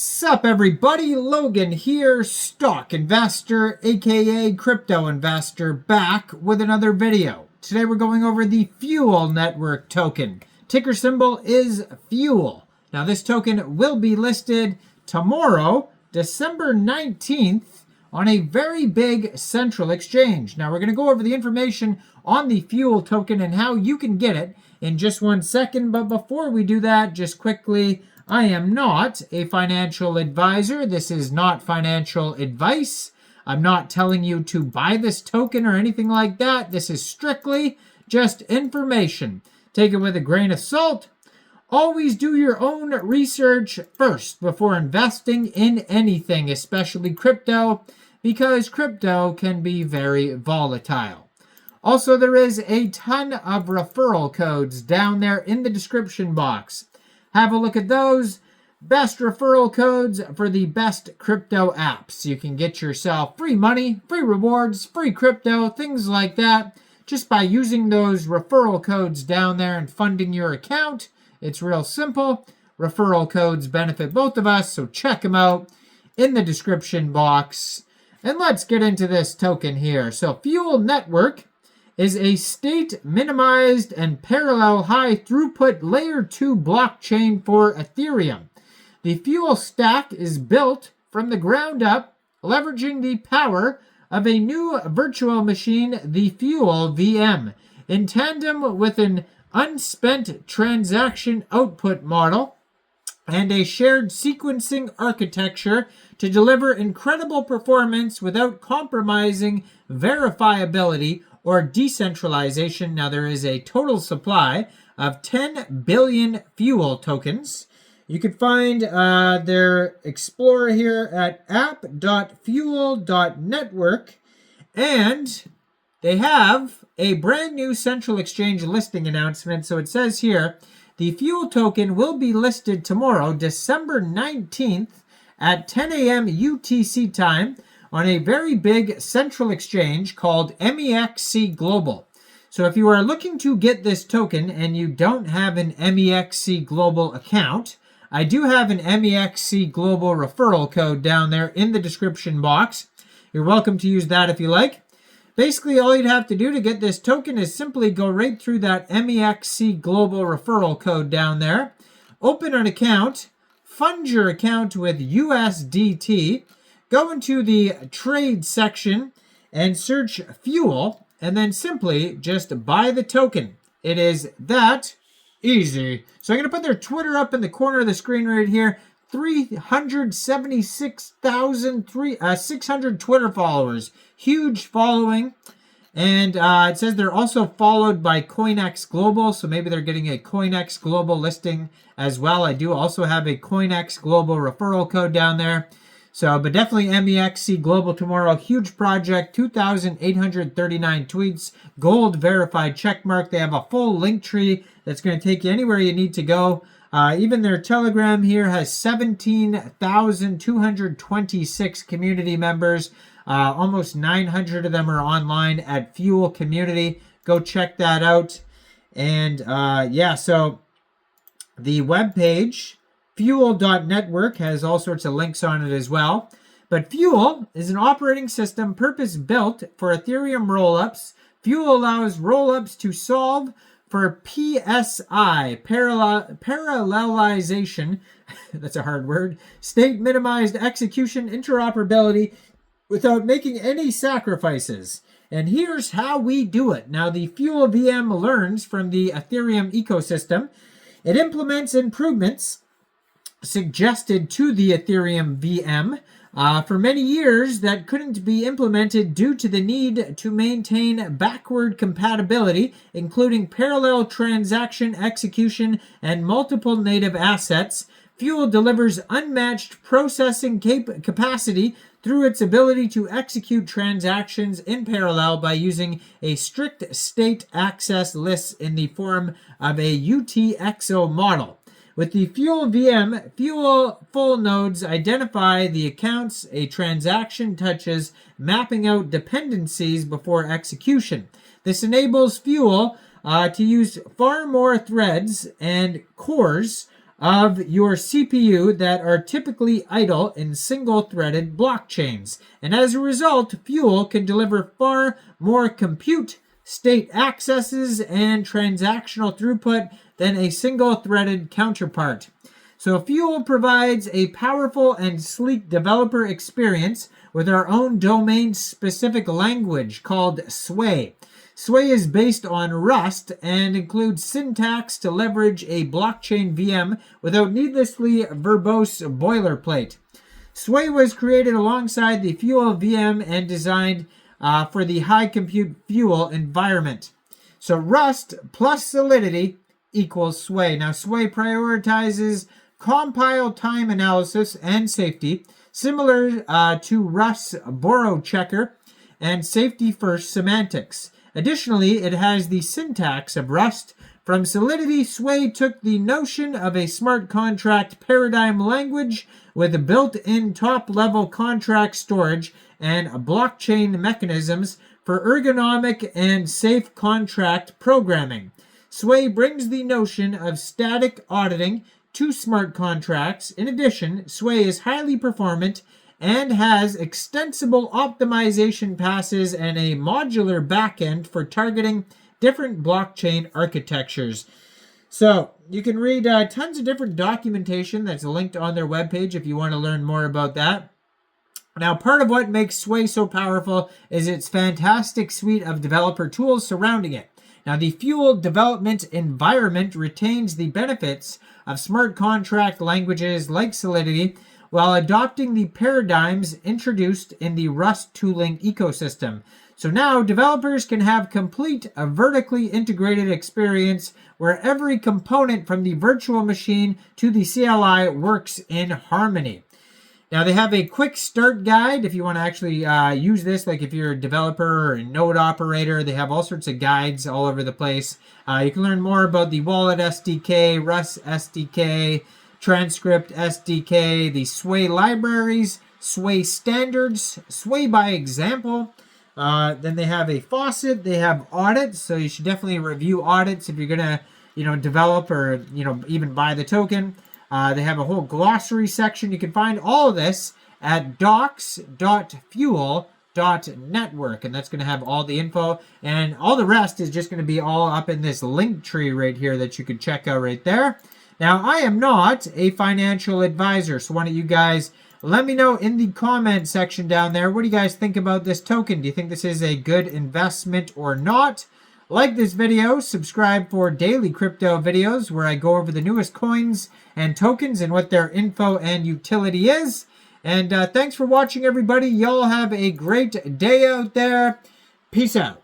Sup everybody, Logan here, stock investor, aka crypto investor, back with another video. Today we're going over the Fuel Network token. Ticker symbol is Fuel. Now this token will be listed tomorrow, December 19th, on a very big central exchange. Now we're going to go over the information on the Fuel token and how you can get it in just 1 second. But before we do that, just quickly, I am not a financial advisor. This is not financial advice. I'm not telling you to buy this token or anything like that. This is strictly just information. Take it with a grain of salt. Always do your own research first before investing in anything, especially crypto, because crypto can be very volatile. Also, there is a ton of referral codes down there in the description box. Have a look at those. Best referral codes for the best crypto apps. You can get yourself free money, free rewards, free crypto, things like that, just by using those referral codes down there and funding your account. It's real simple. Referral codes benefit both of us, so check them out in the description box. And let's get into this token here. So Fuel Network is a state-minimized and parallel high-throughput Layer 2 blockchain for Ethereum. The Fuel stack is built from the ground up, leveraging the power of a new virtual machine, the Fuelvm, in tandem with an unspent transaction output model and a shared sequencing architecture to deliver incredible performance without compromising verifiability or decentralization. Now there is a total supply of 10 billion Fuel tokens. You can find their Explorer here at app.fuel.network, and they have a brand new central exchange listing announcement. So it says here, the Fuel token will be listed tomorrow, December 19th at 10 a.m. UTC time, on a very big central exchange called Mexc Global. So if you are looking to get this token and you don't have an Mexc Global account, I do have an Mexc Global referral code down there in the description box. You're welcome to use that if you like. Basically, all you'd have to do to get this token is simply go right through that Mexc Global referral code down there, open an account, fund your account with USDT, go into the trade section and search Fuel, and then simply just buy the token. It is that easy. So I'm going to put their Twitter up in the corner of the screen right here. 376,600 Twitter followers. Huge following. And it says they're also followed by CoinEx Global, so maybe they're getting a CoinEx Global listing as well. I do also have a CoinEx Global referral code down there. So, but definitely Mexc Global tomorrow. Huge project, 2,839 tweets, gold verified checkmark. They have a full link tree that's going to take you anywhere you need to go. Even their Telegram here has 17,226 community members. Almost 900 of them are online at Fuel Community. Go check that out. And yeah, so the webpage, Fuel.network, has all sorts of links on it as well. But Fuel is an operating system purpose-built for Ethereum rollups. Fuel allows rollups to solve for PSI, parallelization, that's a hard word, state-minimized execution interoperability without making any sacrifices. And here's how we do it. Now, the Fuelvm learns from the Ethereum ecosystem. It implements improvements suggested to the Ethereum VM for many years that couldn't be implemented due to the need to maintain backward compatibility, including parallel transaction execution and multiple native assets. Fuel delivers unmatched processing capacity through its ability to execute transactions in parallel by using a strict state access list in the form of a UTXO model. With the Fuelvm, full nodes identify the accounts a transaction touches, mapping out dependencies before execution. This enables Fuel to use far more threads and cores of your CPU that are typically idle in single-threaded blockchains. And as a result, Fuel can deliver far more compute, state accesses, and transactional throughput than a single-threaded counterpart. So Fuel provides a powerful and sleek developer experience with our own domain-specific language called Sway. Sway is based on Rust and includes syntax to leverage a blockchain VM without needlessly verbose boilerplate. Sway was created alongside the Fuelvm and designed for the high compute Fuel environment. So Rust plus Solidity equals Sway. Now Sway prioritizes compile time analysis and safety, similar to Rust's borrow checker and safety first semantics. Additionally, it has the syntax of Rust. From Solidity, Sway took the notion of a smart contract paradigm language with built-in top-level contract storage and blockchain mechanisms for ergonomic and safe contract programming. Sway brings the notion of static auditing to smart contracts. In addition, Sway is highly performant and has extensible optimization passes and a modular backend for targeting different blockchain architectures. So you can read tons of different documentation that's linked on their webpage if you want to learn more about that. Now, part of what makes Sway so powerful is its fantastic suite of developer tools surrounding it. Now, the Fuel development environment retains the benefits of smart contract languages like Solidity, while adopting the paradigms introduced in the Rust tooling ecosystem. So now developers can have complete a vertically integrated experience where every component from the virtual machine to the CLI works in harmony. Now they have a quick start guide if you want to actually use this, like if you're a developer or a node operator. They have all sorts of guides all over the place. You can learn more about the Wallet SDK, Rust SDK, Transcript SDK, the Sway libraries, Sway standards, Sway by example. Then they have a faucet. They have audits, so you should definitely review audits if you're gonna, develop or even buy the token. They have a whole glossary section. You can find all of this at docs.fuel.network, and that's going to have all the info, and all the rest is just going to be all up in this link tree right here that you can check out right there. Now, I am not a financial advisor, so why don't you guys let me know in the comment section down there, what do you guys think about this token? Do you think this is a good investment or not? Like this video, subscribe for daily crypto videos where I go over the newest coins and tokens and what their info and utility is. And thanks for watching, everybody. Y'all have a great day out there. Peace out.